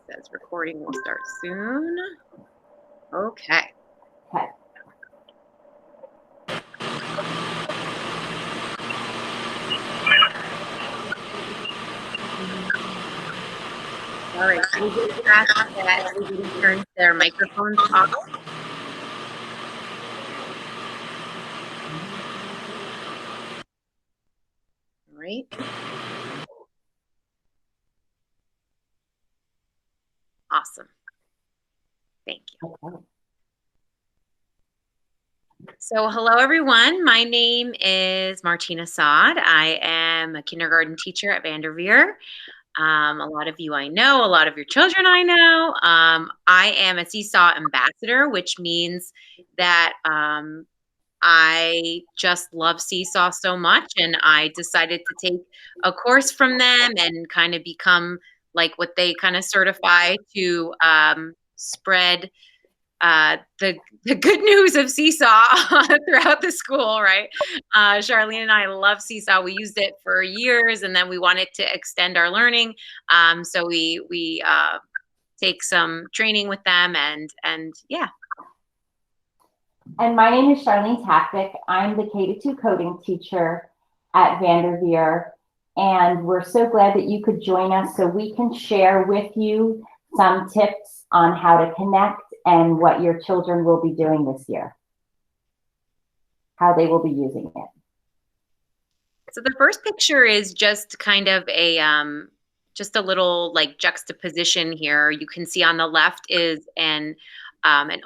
says recording will start soon. Okay. Okay. All right. We just ask that everybody turns their microphones off. All right. Awesome. Thank you. Okay. So hello, everyone. My name is Martina Saad. I am a kindergarten teacher at Vanderveer. A lot of you I know, a lot of your children I know. I am a Seesaw ambassador, which means that I just love Seesaw so much, and I decided to take a course from them and kind of become like what they kind of certify to spread the good news of Seesaw throughout the school, right? Charlene and I love Seesaw. We used it for years, and then we wanted to extend our learning, so we take some training with them, and yeah. And my name is Charlene Tactic. I'm the K-2 coding teacher at Vanderveer, and we're so glad that you could join us so we can share with you some tips on how to connect and what your children will be doing this year, how they will be using it. So the first picture is just kind of a just a little like juxtaposition here. You can see on the left is an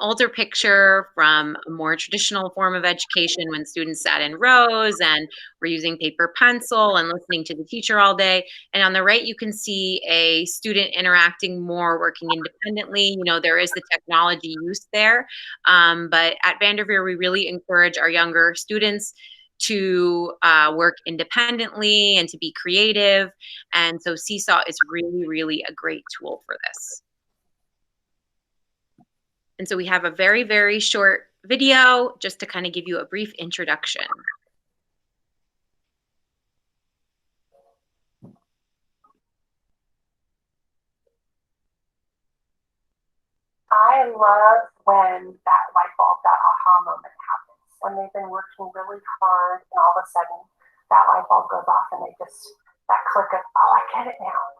older picture from a more traditional form of education when students sat in rows and were using paper pencil and listening to the teacher all day. And on the right, you can see a student interacting more, working independently. You know, there is the technology use there. But at Vanderveer, we really encourage our younger students to work independently and to be creative. And so Seesaw is really, really a great tool for this. And so we have a very, very short video just to kind of give you a brief introduction. I love when that light bulb, that aha moment happens, when they've been working really hard and all of a sudden that light bulb goes off and they just, that click of, oh, I get it now.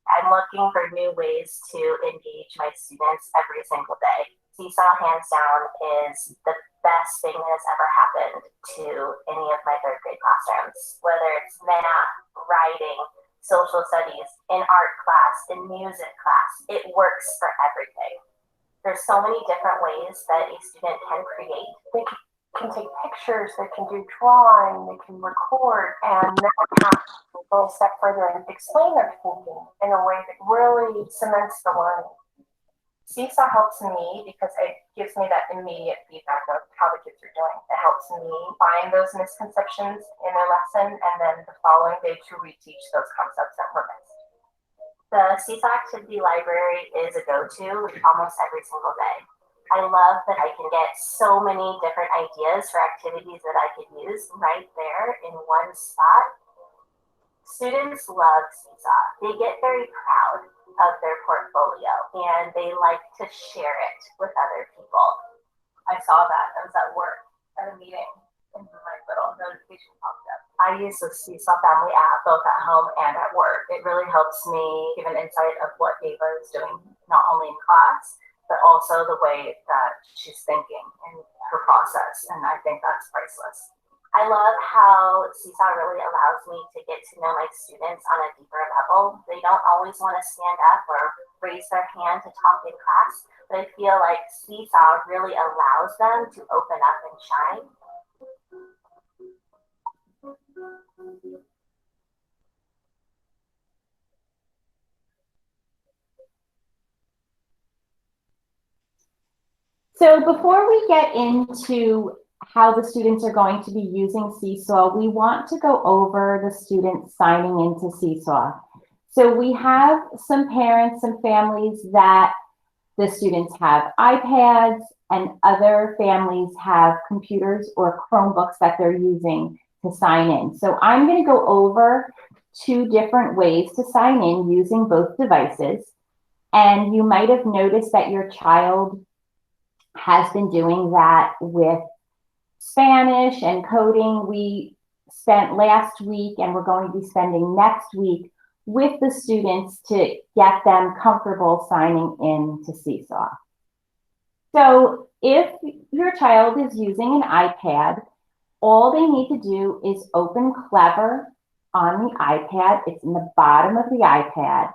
I'm looking for new ways to engage my students every single day. Seesaw, hands down, is the best thing that has ever happened to any of my third grade classrooms, whether it's math, writing, social studies, in art class, in music class. It works for everything. There's so many different ways that a student can create. They can take pictures, they can do drawing, they can record, and then have to go a step further and explain their thinking in a way that really cements the learning. Seesaw helps me because it gives me that immediate feedback of how the kids are doing. It helps me find those misconceptions in their lesson, and then the following day to reteach those concepts that were missed. The Seesaw Activity Library is a go-to almost every single day. I love that I can get so many different ideas for activities that I could use right there in one spot. Students love Seesaw. They get very proud of their portfolio and they like to share it with other people. I saw that. I was at work at a meeting and my little notification popped up. I use the Seesaw Family app both at home and at work. It really helps me give an insight of what Ava is doing, not only in class, but also the way that she's thinking and her process. And I think that's priceless. I love how Seesaw really allows me to get to know my students on a deeper level. They don't always want to stand up or raise their hand to talk in class, but I feel like Seesaw really allows them to open up and shine. So before we get into how the students are going to be using Seesaw, we want to go over the students signing into Seesaw. So we have some parents and families that the students have iPads and other families have computers or Chromebooks that they're using to sign in. So I'm going to go over two different ways to sign in using both devices. And you might have noticed that your child has been doing that with Spanish and coding. We spent last week and we're going to be spending next week with the students to get them comfortable signing in to Seesaw. So if your child is using an iPad, all they need to do is open Clever on the iPad. It's in the bottom of the iPad,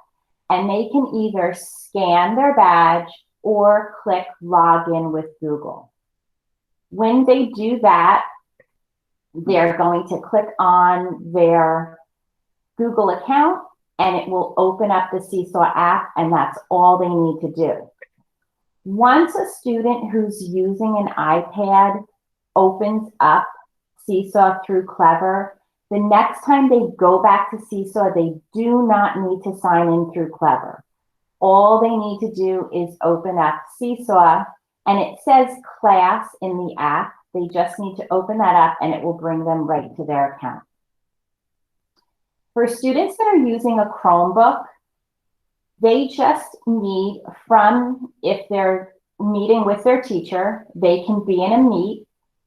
and they can either scan their badge or click Login with Google. When they do that, they're going to click on their Google account, and it will open up the Seesaw app, and that's all they need to do. Once a student who's using an iPad opens up Seesaw through Clever, the next time they go back to Seesaw, they do not need to sign in through Clever. All they need to do is open up Seesaw, and it says class in the app. They just need to open that up, and it will bring them right to their account. For students that are using a Chromebook, they just need if they're meeting with their teacher, they can be in a meet,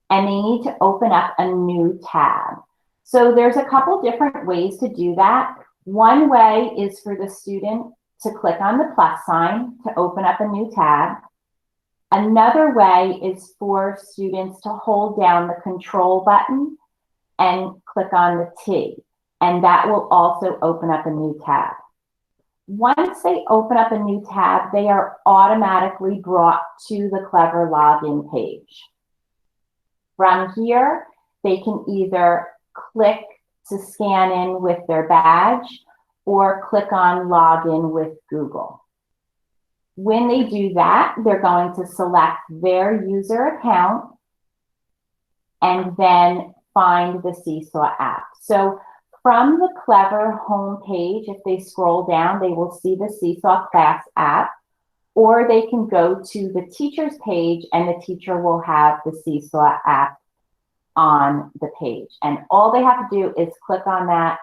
and they need to open up a new tab. So there's a couple different ways to do that. One way is for the student to click on the plus sign to open up a new tab. Another way is for students to hold down the control button and click on the T, and that will also open up a new tab. Once they open up a new tab, they are automatically brought to the Clever login page. From here, they can either click to scan in with their badge or click on Login with Google. When they do that, they're going to select their user account and then find the Seesaw app. So from the Clever homepage, if they scroll down, they will see the Seesaw class app, or they can go to the teacher's page and the teacher will have the Seesaw app on the page. And all they have to do is click on that,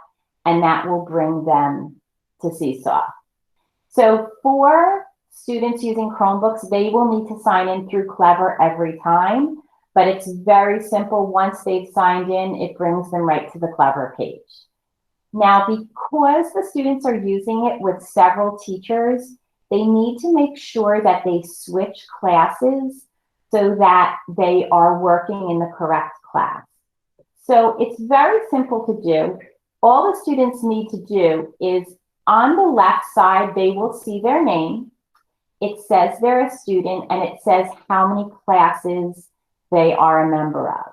and that will bring them to Seesaw. So for students using Chromebooks, they will need to sign in through Clever every time, but it's very simple. Once they've signed in, it brings them right to the Clever page. Now, because the students are using it with several teachers, they need to make sure that they switch classes so that they are working in the correct class. So it's very simple to do. All the students need to do is on the left side, they will see their name. It says they're a student, and it says how many classes they are a member of.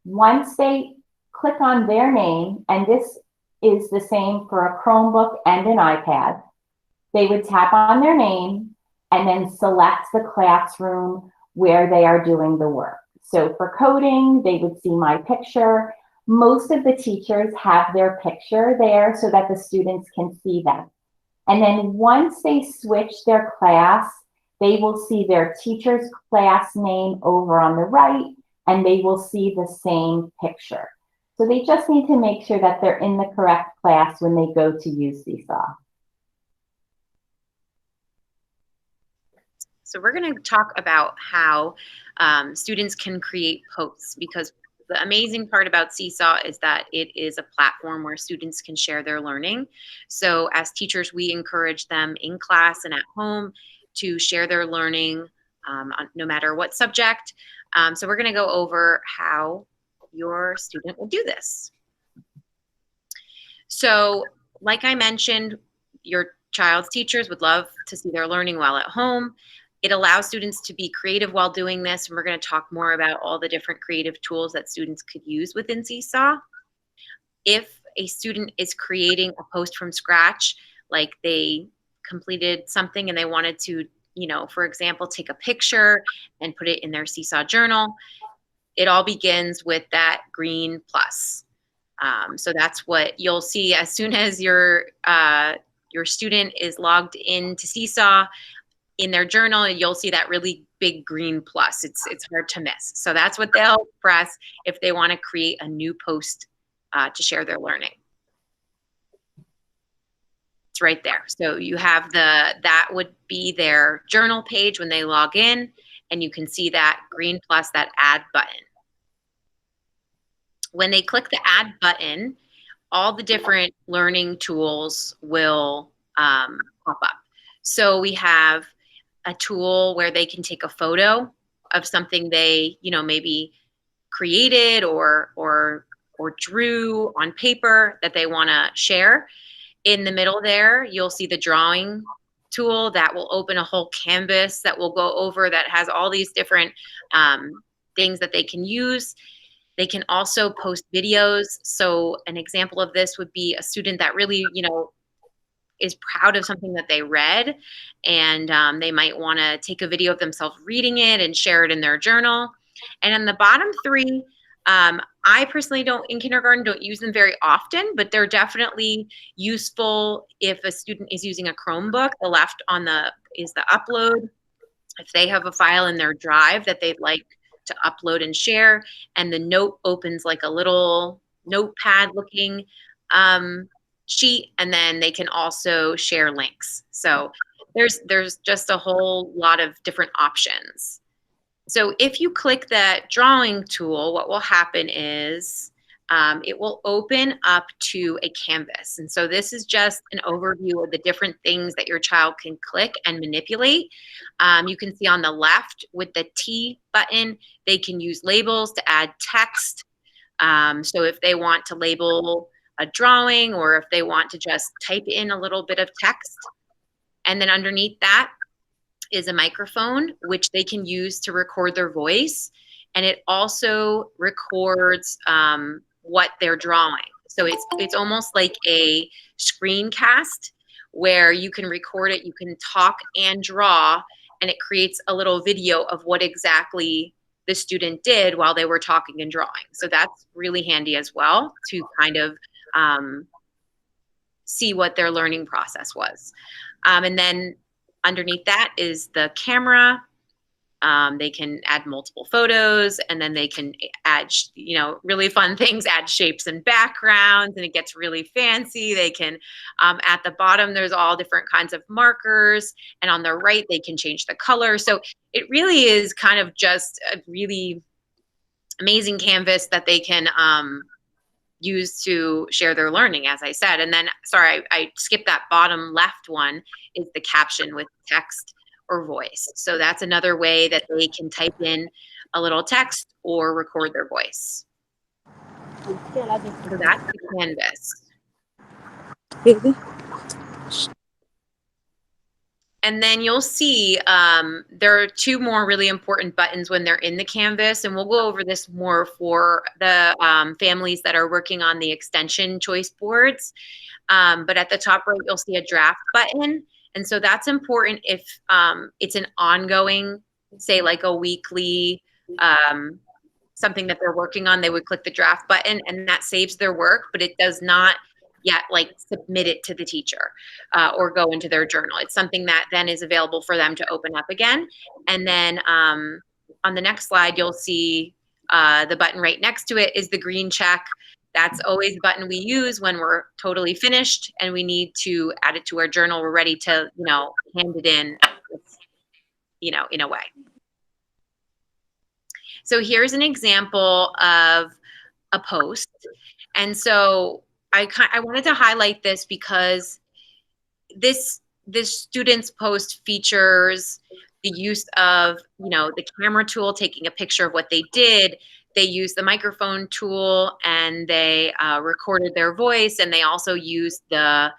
Once they click on their name, and this is the same for a Chromebook and an iPad, they would tap on their name and then select the classroom where they are doing the work. So for coding, they would see my picture. Most of the teachers have their picture there so that the students can see them. And then once they switch their class, they will see their teacher's class name over on the right, and they will see the same picture. So they just need to make sure that they're in the correct class when they go to use Seesaw. So we're going to talk about how students can create posts, because the amazing part about Seesaw is that it is a platform where students can share their learning. So as teachers, we encourage them in class and at home to share their learning no matter what subject. So we're going to go over how your student will do this. So like I mentioned, your child's teachers would love to see their learning while at home. It allows students to be creative while doing this, and we're going to talk more about all the different creative tools that students could use within Seesaw. If a student is creating a post from scratch, like they completed something and they wanted to, for example, take a picture and put it in their Seesaw journal, it all begins with that green plus. So that's what you'll see as soon as your student is logged into Seesaw. In their journal, you'll see that really big green plus. It's hard to miss. So that's what they'll press if they want to create a new post to share their learning. It's right there. So you have that would be their journal page when they log in, and you can see that green plus, that add button. When they click the add button, all the different learning tools will pop up. So we have a tool where they can take a photo of something they, maybe created or drew on paper that they want to share. In the middle there, you'll see the drawing tool that will open a whole canvas that will go over, that has all these different things that they can use. They can also post videos. So an example of this would be a student that really, is proud of something that they read, and they might want to take a video of themselves reading it and share it in their journal. And in the bottom three, I personally in kindergarten don't use them very often, but they're definitely useful if a student is using a Chromebook. The left is the upload. If they have a file in their drive that they'd like to upload and share, and the note opens like a little notepad looking sheet, and then they can also share links. So there's just a whole lot of different options. So if you click that drawing tool, what will happen is it will open up to a canvas. And so this is just an overview of the different things that your child can click and manipulate. You can see on the left with the T button, they can use labels to add text. So if they want to label a drawing, or if they want to just type in a little bit of text, and then underneath that is a microphone, which they can use to record their voice. And it also records what they're drawing. So it's almost like a screencast where you can record it, you can talk and draw, and it creates a little video of what exactly the student did while they were talking and drawing. So that's really handy as well to kind of see what their learning process was. And then underneath that is the camera. They can add multiple photos, and then they can add, really fun things, add shapes and backgrounds, and it gets really fancy. They can, at the bottom, there's all different kinds of markers, and on the right, they can change the color. So it really is kind of just a really amazing canvas that they can use to share their learning, as I said. And then, sorry, I skipped that bottom left one, is the caption with text or voice. So that's another way that they can type in a little text or record their voice. So that's the canvas. And then you'll see there are two more really important buttons when they're in the canvas, and we'll go over this more for the families that are working on the extension choice boards. But at the top right, you'll see a draft button. And so that's important if it's an ongoing, say like a weekly, something that they're working on, they would click the draft button, and that saves their work, but it does not yet like submit it to the teacher or go into their journal. It's something that then is available for them to open up again. And then on the next slide, you'll see the button right next to it is the green check. That's always the button we use when we're totally finished and we need to add it to our journal. We're ready to, hand it in, in a way. So here's an example of a post. And so I wanted to highlight this because this student's post features the use of, the camera tool, taking a picture of what they did. They used the microphone tool, and they recorded their voice, and they also used the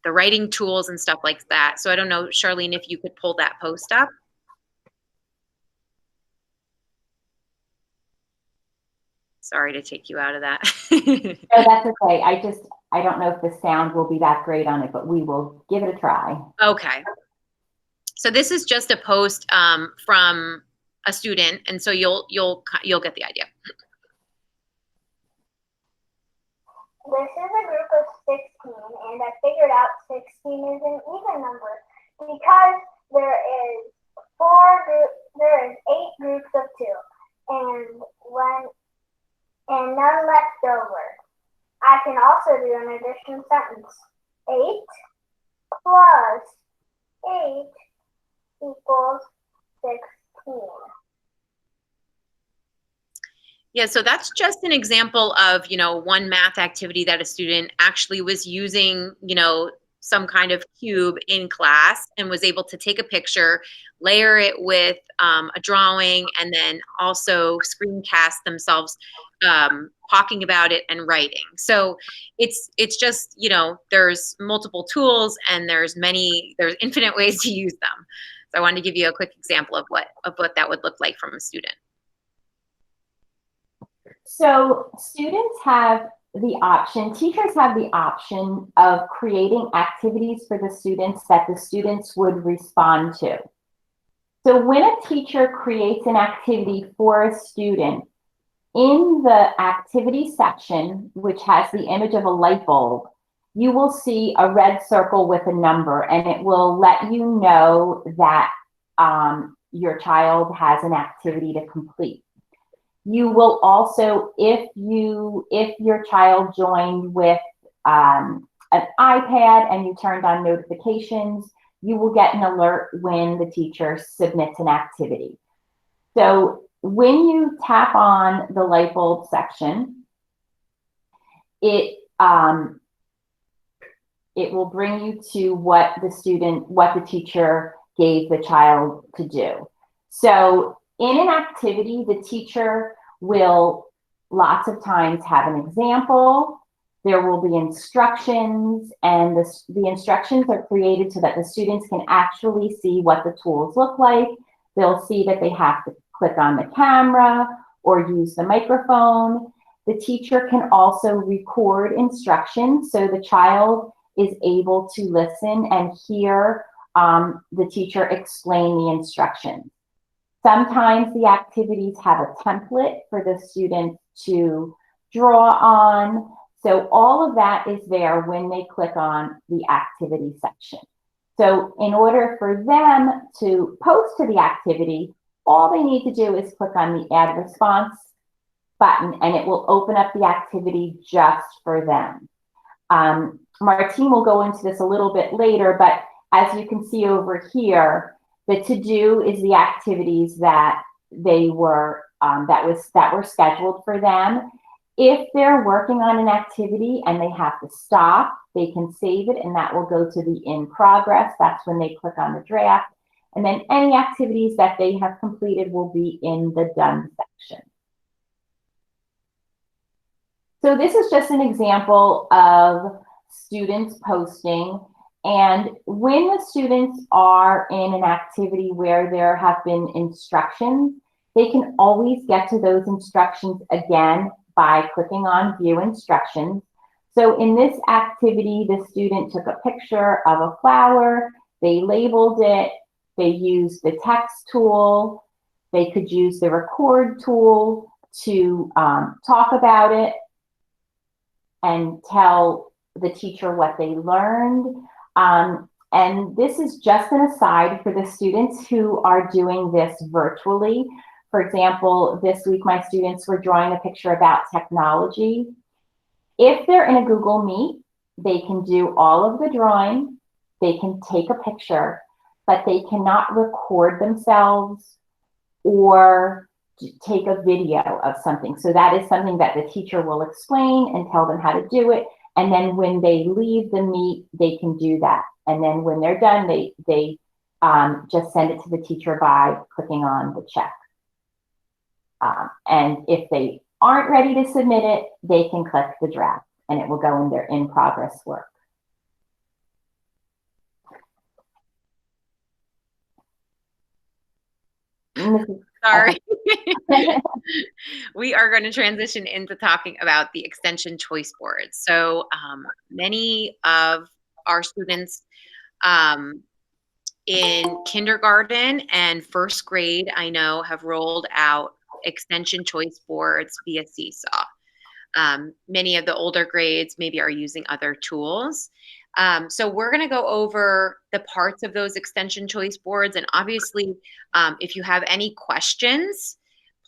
writing tools and stuff like that. So I don't know, Charlene, if you could pull that post up. Sorry to take you out of that. No, that's okay. I don't know if the sound will be that great on it, but we will give it a try. Okay. So this is just a post from a student, and so you'll get the idea. This is a group of 16, and I figured out 16 is an even number because there is 8 groups of 2, and none left over. I can also do an addition sentence. 8 plus 8 equals 16. Yeah, so that's just an example of, one math activity that a student actually was using, some kind of cube in class and was able to take a picture, layer it with a drawing, and then also screencast themselves talking about it and writing. So it's just, there's multiple tools and there's infinite ways to use them. So I wanted to give you a quick example of what that would look like from a student. So students have the option, teachers have the option of creating activities for the students that the students would respond to. So when a teacher creates an activity for a student, in the activity section, which has the image of a light bulb, you will see a red circle with a number, and it will let you know that your child has an activity to complete. You will also, if your child joined with an iPad and you turned on notifications, you will get an alert when the teacher submits an activity. So when you tap on the light bulb section, it will bring you to what the teacher gave the child to do. So in an activity, the teacher will lots of times have an example. There will be instructions, and the instructions are created so that the students can actually see what the tools look like. They'll see that they have to click on the camera or use the microphone. The teacher can also record instructions so the child is able to listen and hear the teacher explain the instructions. Sometimes the activities have a template for the student to draw on. So all of that is there when they click on the activity section. So in order for them to post to the activity, all they need to do is click on the add response button, and it will open up the activity just for them. Martine will go into this a little bit later, but as you can see over here, the to-do is the activities that they were that were scheduled for them. If they're working on an activity and they have to stop, they can save it, and that will go to the in progress. That's when they click on the draft. And then any activities that they have completed will be in the done section. So this is just an example of students posting. And when the students are in an activity where there have been instructions, they can always get to those instructions again by clicking on View Instructions. So in this activity, the student took a picture of a flower, they labeled it, they used the text tool, they could use the record tool to talk about it and tell the teacher what they learned. And this is just an aside for the students who are doing this virtually. For example, this week my students were drawing a picture about technology. If they're in a Google Meet, they can do all of the drawing, they can take a picture, but they cannot record themselves or take a video of something. So that is something that the teacher will explain and tell them how to do it. And then when they leave the meet, they can do that. And then when they're done, they just send it to the teacher by clicking on the check. And if they aren't ready to submit it, they can click the draft and it will go in their in progress work. Sorry. We are going to transition into talking about the extension choice boards. So many of our students in kindergarten and first grade, I know, have rolled out extension choice boards via Seesaw. Many of the older grades maybe are using other tools. So we're going to go over the parts of those extension choice boards. And obviously, if you have any questions,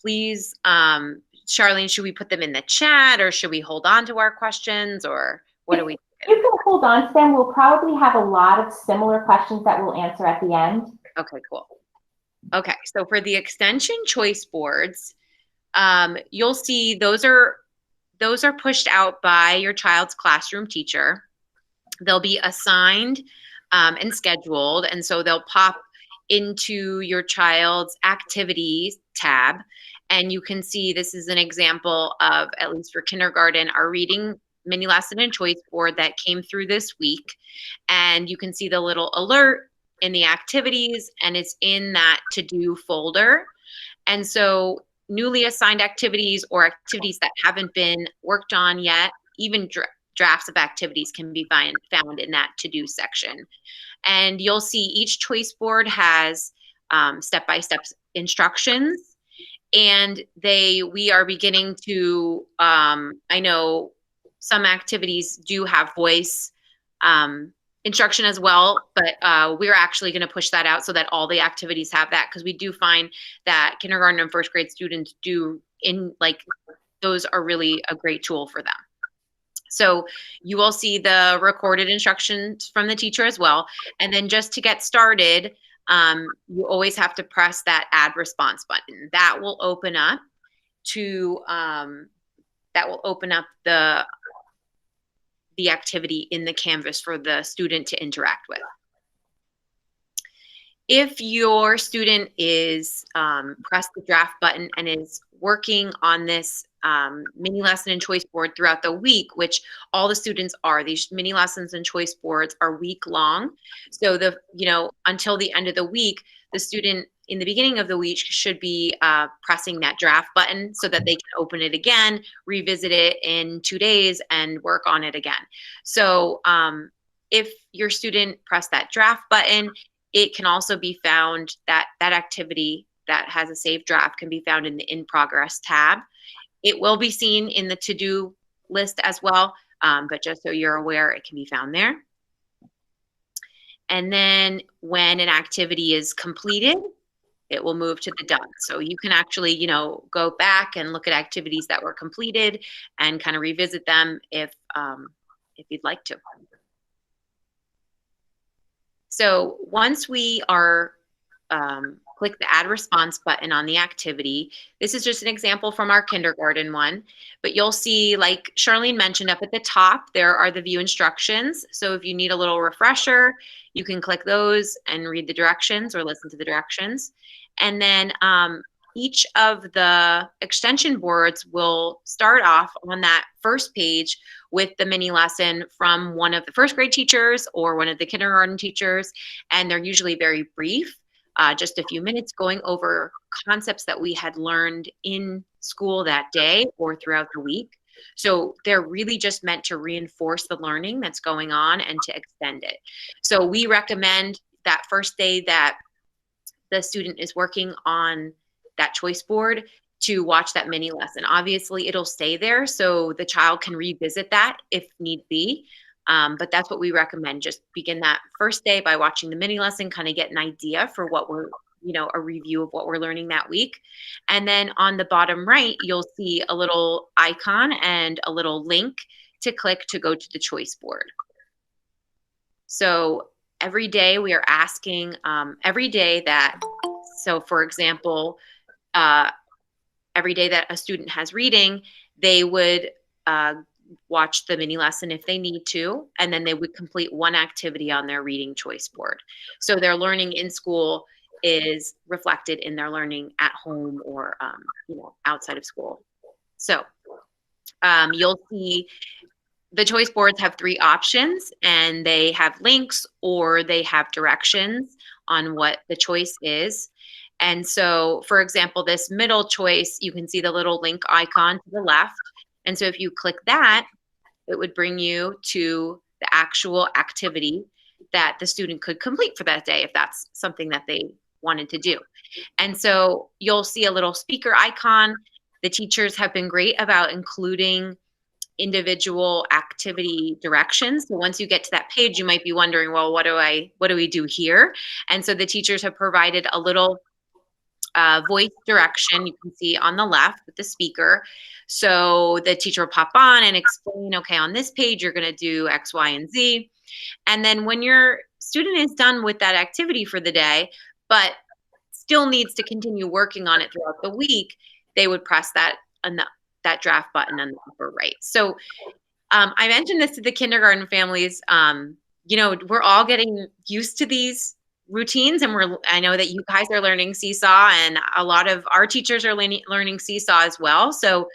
please, Charlene, should we put them in the chat or should we hold on to our questions or what do we do? You can hold on to them. We'll probably have a lot of similar questions that we'll answer at the end. Okay, cool. Okay, so for the extension choice boards, you'll see those are pushed out by your child's classroom teacher. They'll be assigned and scheduled, and so they'll pop into your child's activities tab, and you can see this is an example of, at least for kindergarten, our reading mini lesson and choice board that came through this week. And you can see the little alert in the activities, and it's in that to-do folder. And so newly assigned activities or activities that haven't been worked on yet, even drafts of activities, can be found in that to-do section. And you'll see each choice board has step-by-step instructions, and we are beginning to, I know some activities do have voice instruction as well, but we're actually going to push that out so that all the activities have that, because we do find that kindergarten and first grade students those are really a great tool for them. So you will see the recorded instructions from the teacher as well. And then just to get started, you always have to press that add response button. That will open up the activity in the Canvas for the student to interact with. If your student is pressed the draft button and is working on this mini lesson and choice board throughout the week, which all the students are, these mini lessons and choice boards are week long. So until the end of the week, the student in the beginning of the week should be pressing that draft button so that they can open it again, revisit it in 2 days, and work on it again. So if your student pressed that draft button, it can also be found that activity that has a saved draft can be found in the in progress tab. It will be seen in the to-do list as well, but just so you're aware, it can be found there. And then when an activity is completed, it will move to the done. So you can actually, go back and look at activities that were completed and kind of revisit them if you'd like to. So once we are click the add response button on the activity. This is just an example from our kindergarten one, but you'll see, like Charlene mentioned, up at the top, there are the view instructions. So if you need a little refresher, you can click those and read the directions or listen to the directions. And then each of the extension boards will start off on that first page with the mini lesson from one of the first grade teachers or one of the kindergarten teachers, and they're usually very brief. Just a few minutes going over concepts that we had learned in school that day or throughout the week. So they're really just meant to reinforce the learning that's going on and to extend it. So we recommend that first day that the student is working on that choice board to watch that mini lesson. Obviously, it'll stay there so the child can revisit that if need be. But that's what we recommend. Just begin that first day by watching the mini lesson, kind of get an idea for what we're, a review of what we're learning that week. And then on the bottom right, you'll see a little icon and a little link to click to go to the choice board. So every day we are asking, so for example, every day that a student has reading, they would watch the mini lesson if they need to, and then they would complete one activity on their reading choice board. So their learning in school is reflected in their learning at home or outside of school. So you'll see the choice boards have 3 options, and they have links or they have directions on what the choice is. And so, for example, this middle choice, you can see the little link icon to the left. And so if you click that, it would bring you to the actual activity that the student could complete for that day if that's something that they wanted to do. And so you'll see a little speaker icon. The teachers have been great about including individual activity directions. So once you get to that page, you might be wondering, well, what do we do here? And so the teachers have provided a little voice direction you can see on the left with the speaker. So the teacher will pop on and explain, okay, on this page, you're going to do X, Y, and Z. And then when your student is done with that activity for the day, but still needs to continue working on it throughout the week, they would press that draft button on the upper right. So I mentioned this to the kindergarten families. We're all getting used to these routines, and I know that you guys are learning Seesaw, and a lot of our teachers are learning Seesaw as well. So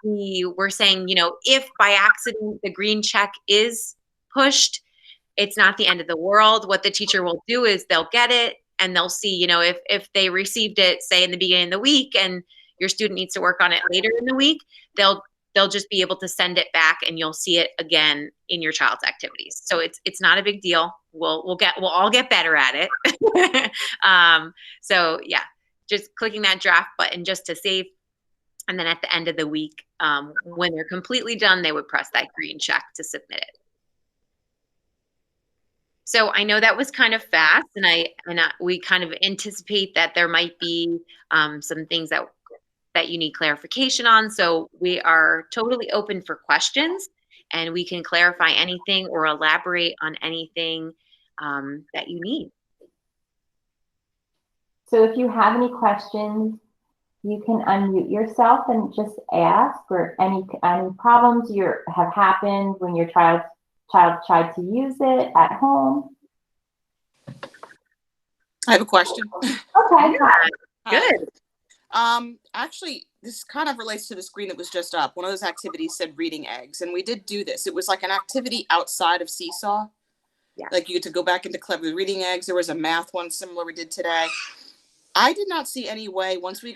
we were saying, if by accident the green check is pushed, it's not the end of the world. What the teacher will do is they'll get it and they'll see, if they received it, say in the beginning of the week, and your student needs to work on it later in the week, they'll just be able to send it back and you'll see it again in your child's activities. So it's not a big deal. We'll all get better at it. So yeah, just clicking that draft button just to save. And then at the end of the week, when they're completely done, they would press that green check to submit it. So I know that was kind of fast, and we kind of anticipate that there might be some things that you need clarification on. So we are totally open for questions, and we can clarify anything or elaborate on anything that you need. So if you have any questions, you can unmute yourself and just ask, or any problems have happened when your child tried to use it at home. I have a question. Okay. Good. Actually, this kind of relates to the screen that was just up. One of those activities said reading eggs, and we did do this. It was like an activity outside of Seesaw. Yeah. Like you get to go back into Clever reading eggs. There was a math one similar we did today. I did not see any way. Once we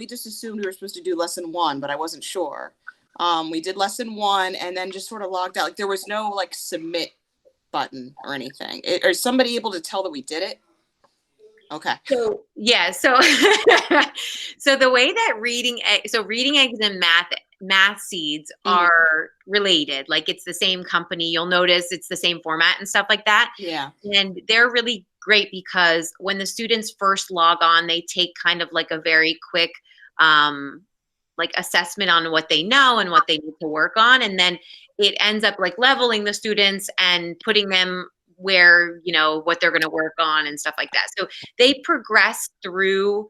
just assumed we were supposed to do lesson 1, but I wasn't sure. We did lesson 1 and then just sort of logged out. Like there was no like submit button or anything. Is somebody able to tell that we did it? Okay. So yeah, so so the way that reading eggs and math seeds are related, like it's the same company. You'll notice it's the same format and stuff like that. Yeah. And they're really great because when the students first log on, they take kind of like a very quick like assessment on what they know and what they need to work on, and then it ends up like leveling the students and putting them where, what they're going to work on and stuff like that. So they progress through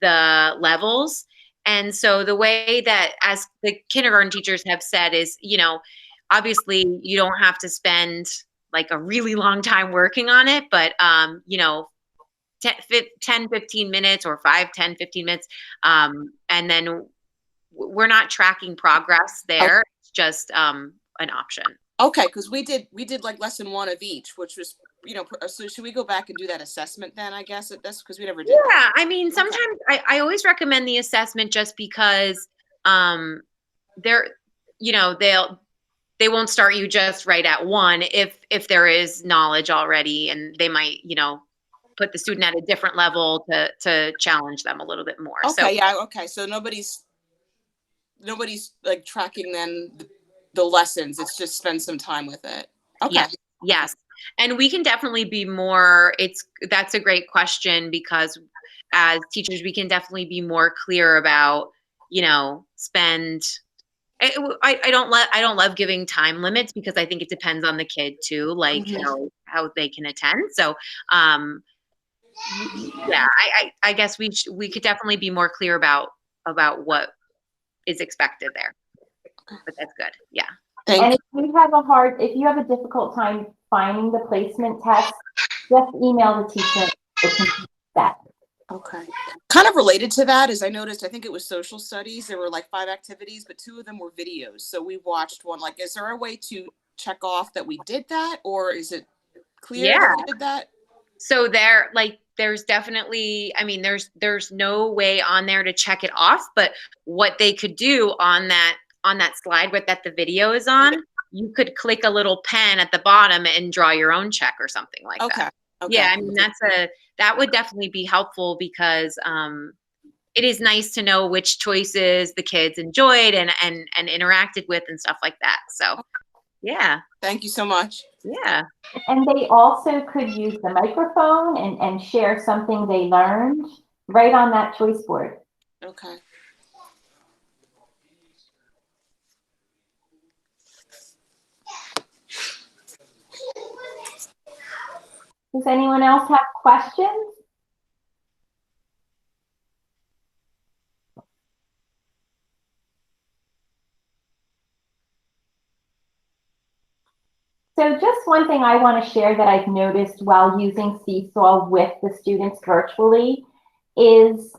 the levels. And so the way that, as the kindergarten teachers have said, is, obviously you don't have to spend like a really long time working on it, but, 10, 15 minutes or 5, 10, 15 minutes. And then we're not tracking progress there. It's just an option. Okay, because we did like lesson 1 of each, which was, so should we go back and do that assessment then, I guess, at this, because we never did Yeah, that. I mean, sometimes I always recommend the assessment just because they're, they won't start you just right at 1 if there is knowledge already, and they might, put the student at a different level to challenge them a little bit more. Okay, So, yeah, okay, so nobody's like tracking then the lessons. It's just spend some time with it. Okay. Yes. And we can definitely be more, that's a great question, because as teachers, we can definitely be more clear about, I don't love giving time limits, because I think it depends on the kid too, like, how they can attend. So, yeah, I guess we could definitely be more clear about what is expected there. But that's good. Yeah. And if you have a difficult time finding the placement test, just email the teacher. Okay. Kind of related to that is I noticed, I think it was social studies. There were like 5 activities, but 2 of them were videos. So we watched one. Like, is there a way to check off that we did that, or is it clear that we did that? So there's definitely, I mean, there's no way on there to check it off, but what they could do on that slide that the video is on, you could click a little pen at the bottom and draw your own check or something like that. Okay. Yeah, I mean, that would definitely be helpful, because it is nice to know which choices the kids enjoyed and interacted with and stuff like that. So, yeah. Thank you so much. Yeah. And they also could use the microphone and share something they learned right on that choice board. Okay. Does anyone else have questions? So just one thing I want to share that I've noticed while using Seesaw with the students virtually is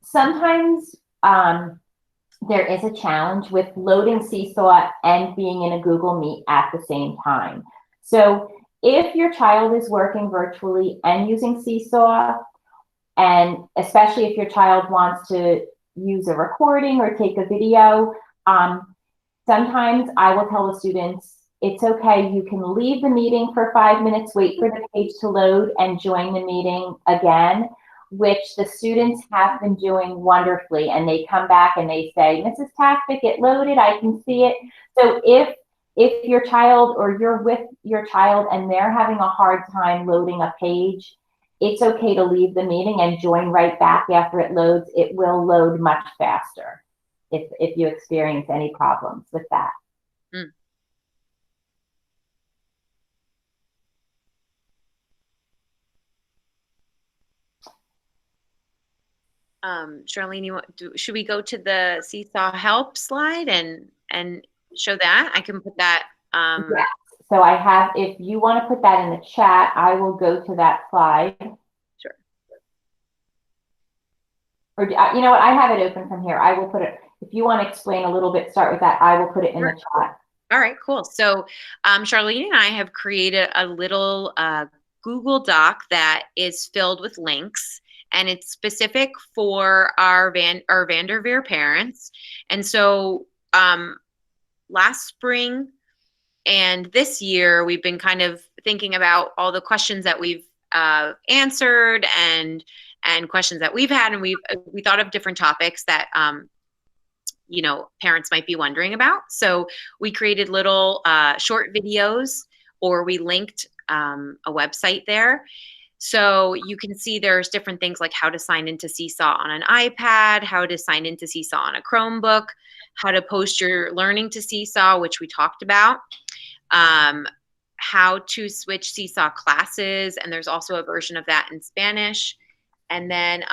sometimes there is a challenge with loading Seesaw and being in a Google Meet at the same time. So if your child is working virtually and using Seesaw, and especially if your child wants to use a recording or take a video, sometimes I will tell the students, it's okay, you can leave the meeting for 5 minutes, wait for the page to load and join the meeting again, which the students have been doing wonderfully. And they come back and they say, Mrs. Tactic, it loaded, I can see it. So if your child or you're with your child and they're having a hard time loading a page, it's okay to leave the meeting and join right back after it loads. It will load much faster if you experience any problems with that. Mm. Charlene, should we go to the Seesaw Help slide and show that? I can put that. Yes. So I have, if you want to put that in the chat, I will go to that slide. Sure. Or you know what? I have it open from here. I will put it, if you want to explain a little bit, start with that. I will put it in the chat. All right, cool. So Charlene and I have created a little Google Doc that is filled with links, and it's specific for our Vanderveer parents. And so last spring and this year, we've been kind of thinking about all the questions that we've answered and questions that we've had, and we thought of different topics that you know, parents might be wondering about. So we created little short videos, or we linked a website there. So you can see there's different things like how to sign into Seesaw on an iPad, how to sign into Seesaw on a Chromebook, how to post your learning to Seesaw, which we talked about, how to switch Seesaw classes, and there's also a version of that in Spanish. And then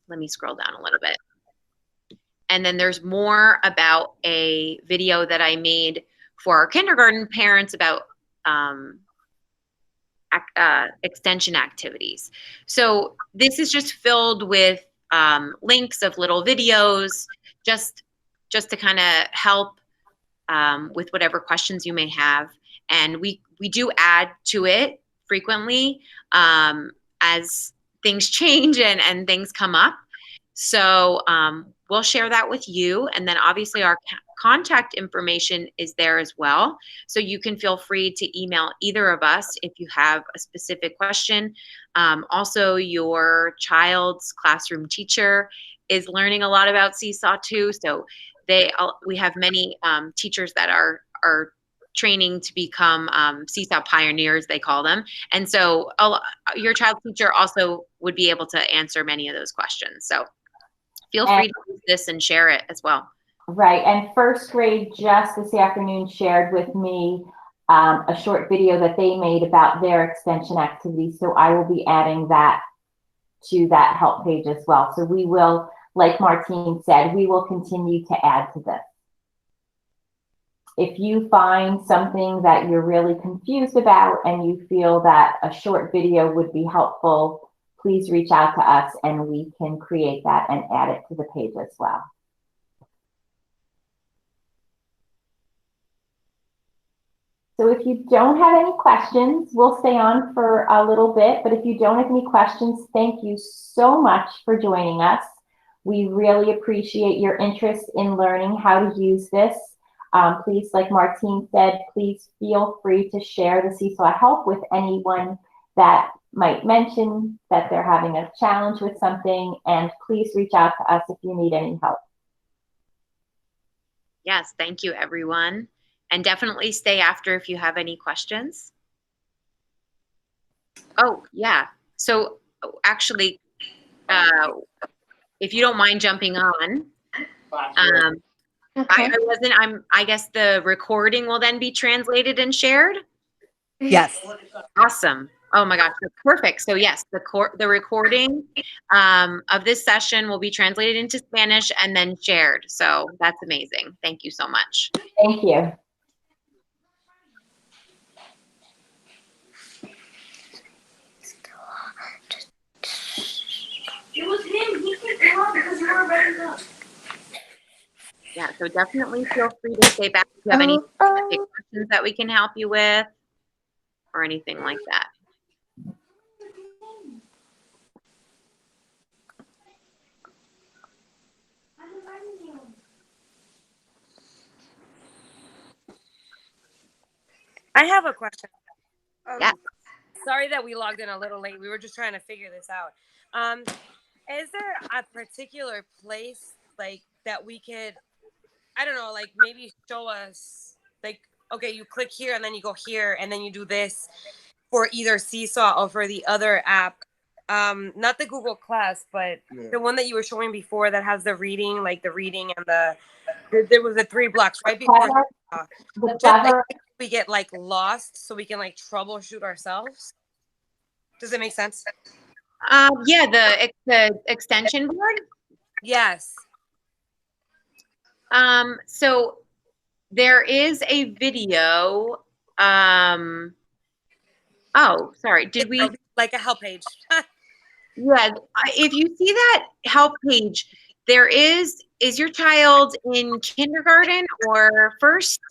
let me scroll down a little bit. And then there's more about a video that I made for our kindergarten parents about extension activities. So this is just filled with links of little videos, just to kind of help with whatever questions you may have. And we do add to it frequently as things change and things come up. So we'll share that with you. And then obviously our contact information is there as well. So you can feel free to email either of us if you have a specific question. Also, your child's classroom teacher is learning a lot about Seesaw too. So we have many teachers that are training to become Seesaw pioneers, they call them. And so your child's teacher also would be able to answer many of those questions. So feel free to use this and share it as well. Right, and first grade just this afternoon shared with me a short video that they made about their extension activities. So I will be adding that to that help page as well. So we will, like Martine said, we will continue to add to this. If you find something that you're really confused about and you feel that a short video would be helpful, please reach out to us and we can create that and add it to the page as well. So if you don't have any questions, we'll stay on for a little bit, but if you don't have any questions, thank you so much for joining us. We really appreciate your interest in learning how to use this. Please, like Martine said, please feel free to share the Seesaw Help with anyone that might mention that they're having a challenge with something, and please reach out to us if you need any help. Yes, thank you, everyone. And definitely stay after if you have any questions. Oh, yeah. So actually, uh, if you don't mind jumping on. Okay. I guess the recording will then be translated and shared. Yes. Awesome. Oh my gosh, that's perfect. So yes, the recording of this session will be translated into Spanish and then shared. So that's amazing. Thank you so much. Thank you. It was him. He kicked him out because you were ready to. Yeah, so definitely feel free to stay back if you have any specific questions that we can help you with or anything like that. I have a question. Yeah. Sorry that we logged in a little late. We were just trying to figure this out. Is there a particular place like that we could, I don't know, like maybe show us like, okay, you click here and then you go here and then you do this for either Seesaw or for the other app. Not the Google Class, but the one that you were showing before that has the reading, like the reading and there was the 3 blocks right before. The Just clever, like we get like lost so we can like troubleshoot ourselves. Does it make sense? Yeah, the extension board. Yes. So there is a video. Oh, sorry. Did we? Like a help page? Yeah. If you see that help page, there is your child in kindergarten or first?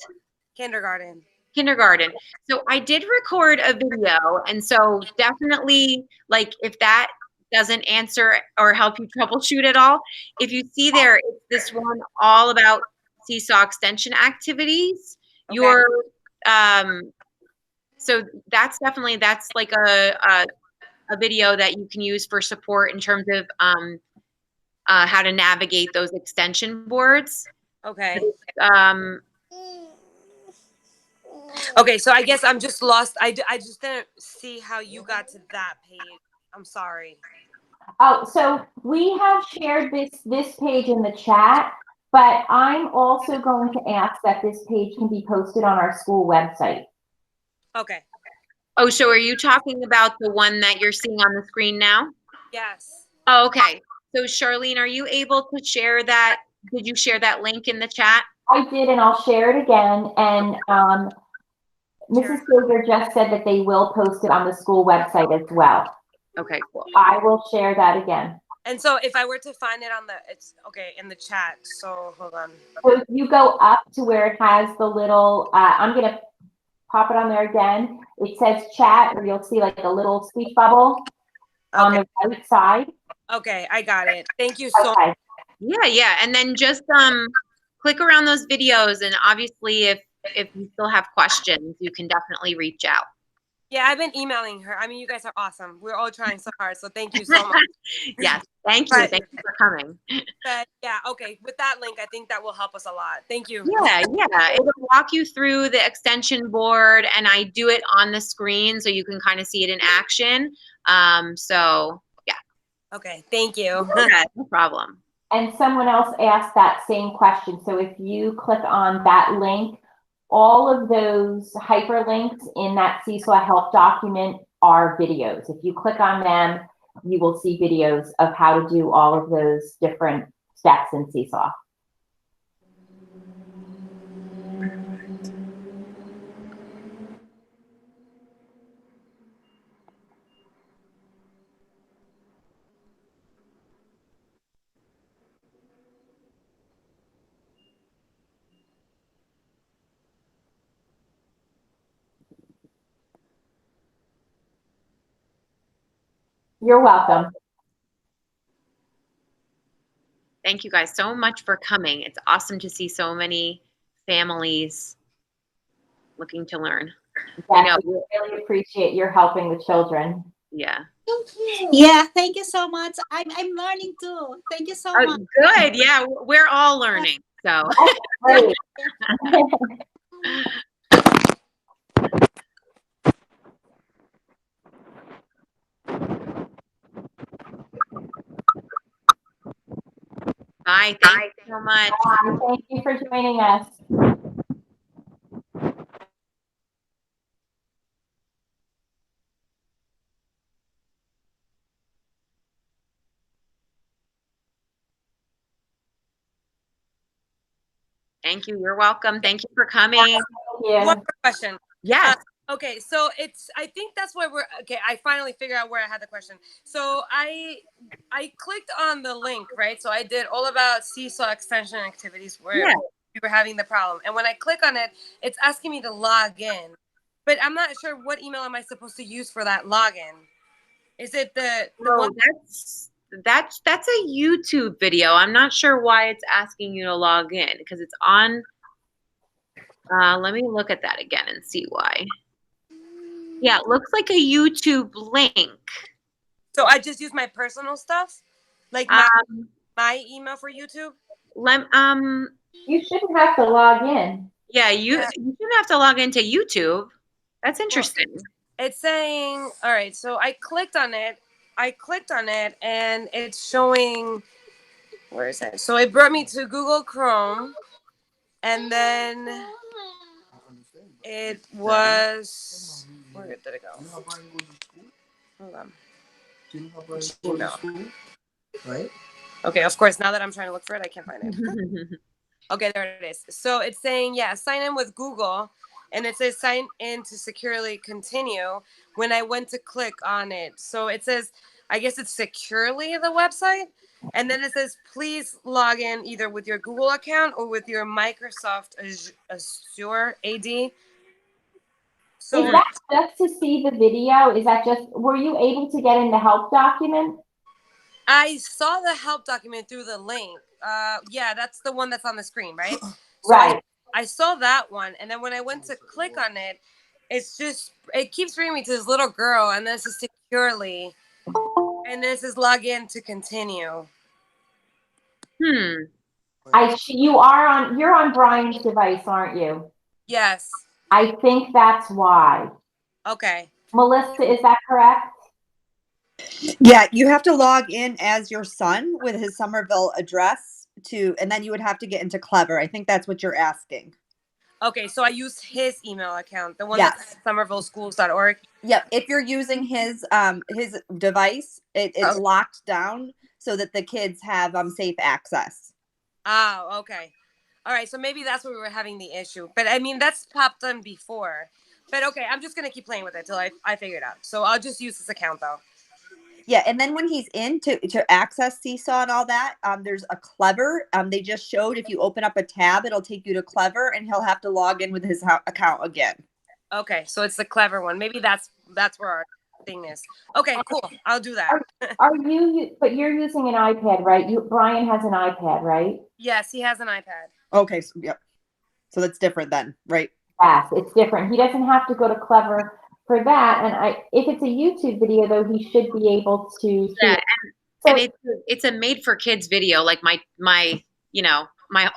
Kindergarten. Kindergarten. So I did record a video, and so definitely, like, if that doesn't answer or help you troubleshoot at all, if you see there, it's this one all about Seesaw extension activities. Okay. Your so that's like a video that you can use for support in terms of how to navigate those extension boards. Okay. Um, Okay, so I guess I'm just lost. I just didn't see how you got to that page. I'm sorry. oh, so we have shared this page in the chat, but I'm also going to ask that this page can be posted on our school website. Okay. oh, so are you talking about the one that you're seeing on the screen now? Yes. Oh, okay. So Charlene, are you able to share that? Did you share that link in the chat? I did, and I'll share it again. And Mrs. Silver just said that they will post it on the school website as well. Okay, cool. I will share that again. And so if I were to find it on it's okay in the chat. So hold on. So if you go up to where it has the little, I'm going to pop it on there again. It says chat, or you'll see like a little speech bubble on the right side. Okay, I got it. Thank you so Okay. Yeah. And then just click around those videos, and obviously if you still have questions, you can definitely reach out. Yeah, I've been emailing her. I mean, you guys are awesome. We're all trying so hard. So thank you so much. Yes, thank you. Thank you for coming. But yeah, okay. With that link, I think that will help us a lot. Thank you. Yeah. It'll walk you through the extension board, and I do it on the screen so you can kind of see it in action. So yeah. Okay, thank you. Okay, no problem. And someone else asked that same question. So if you click on that link, all of those hyperlinks in that Seesaw Help document are videos. If you click on them, you will see videos of how to do all of those different steps in Seesaw. You're welcome. Thank you guys so much for coming. It's awesome to see so many families looking to learn. I know. We really appreciate your helping the children. Yeah. Yeah, thank you so much. I'm learning too. Thank you so much. Good. Yeah, we're all learning. So. Great. Bye. Thank you so much. Thank you for joining us. Thank you. You're welcome. Thank you for coming. Thank you. One more question. Yes. Okay, so I think that's why okay, I finally figured out where I had the question. So I clicked on the link, right? So I did all about Seesaw extension activities where Yeah. we were having the problem. And when I click on it, it's asking me to log in. But I'm not sure what email am I supposed to use for that login. Is it the Well, one? that's a YouTube video. I'm not sure why it's asking you to log in because it's on. Let me look at that again and see why. Yeah, it looks like a YouTube link. So I just use my personal stuff? Like my email for YouTube? You shouldn't have to log in. Yeah, you shouldn't have to log into YouTube. That's interesting. It's saying, all right, so I clicked on it and it's showing, where is it? So it brought me to Google Chrome and then it was, where did it go? Hold on. Gmail. Right? Okay, of course, now that I'm trying to look for it, I can't find it. Okay, there it is. So it's saying, yeah, sign in with Google, and it says sign in to securely continue when I went to click on it. So it says, I guess it's securely the website. And then it says, please log in either with your Google account or with your Microsoft Azure AD. So Is that just to see the video? Is that just, were you able to get in the help document? I saw the help document through the link. Yeah, that's the one that's on the screen, right? So Right. I saw that one, and then when I went to click on it, it keeps bringing me to this little girl, and this is securely, and this is log in to continue. Hmm. You're on Brian's device, aren't you? Yes. I think that's why. Okay. Melissa, is that correct? Yeah, you have to log in as your son with his Somerville address and then you would have to get into Clever. I think that's what you're asking. Okay, so I used his email account, the one Yes. that's at somervilleschools.org. Yep. If you're using his device, it's locked down so that the kids have safe access. Oh, okay. All right, so maybe that's where we were having the issue. But I mean, that's popped on before. But okay, I'm just gonna keep playing with it till I figure it out. So I'll just use this account though. Yeah, and then when he's in to access Seesaw and all that, there's a Clever. They just showed if you open up a tab, it'll take you to Clever, and he'll have to log in with his account again. Okay, so it's the Clever one. Maybe that's where our thing is. Okay, cool. I'll do that. But you're using an iPad, right? Brian has an iPad, right? Yes, he has an iPad. Okay, so, yep. So that's different then, right? Yes, it's different. He doesn't have to go to Clever for that. And if it's a YouTube video, though, he should be able to see Yeah, it. and it's a made for kids video. Like my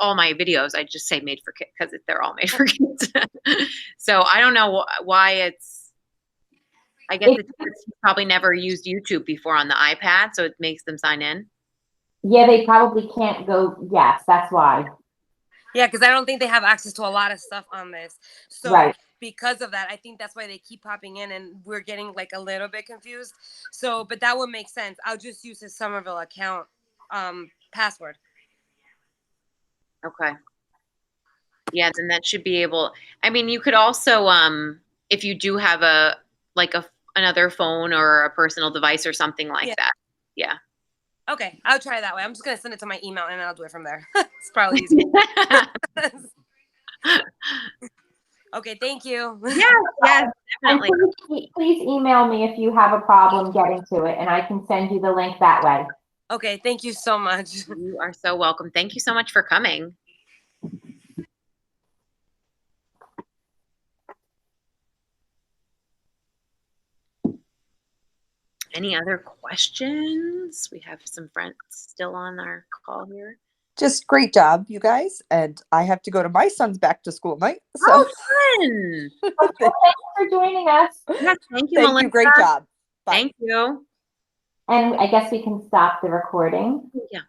all my videos, I just say made for kids because they're all made for kids. So I don't know why it's. I guess it's probably never used YouTube before on the iPad, so it makes them sign in. Yeah, they probably can't go. Yes, that's why. Yeah, because I don't think they have access to a lot of stuff on this. So right. Because of that, I think that's why they keep popping in and we're getting like a little bit confused. So, but that would make sense. I'll just use his Somerville account password. Okay. Yeah, then that should be able. I mean, you could also, if you do have another phone or a personal device or something like that. Yeah. Okay, I'll try that way. I'm just gonna send it to my email and then I'll do it from there. It's probably easier. Okay, thank you. Yes, definitely. And please email me if you have a problem getting to it, and I can send you the link that way. Okay, thank you so much. You are so welcome. Thank you so much for coming. Any other questions? We have some friends still on our call here. Just great job, you guys. And I have to go to my son's back to school night. So. Oh, fun. Thanks for joining us. Yes, thank you, Thank Melissa. you. Great job. Bye. Thank you. And I guess we can stop the recording. Yeah.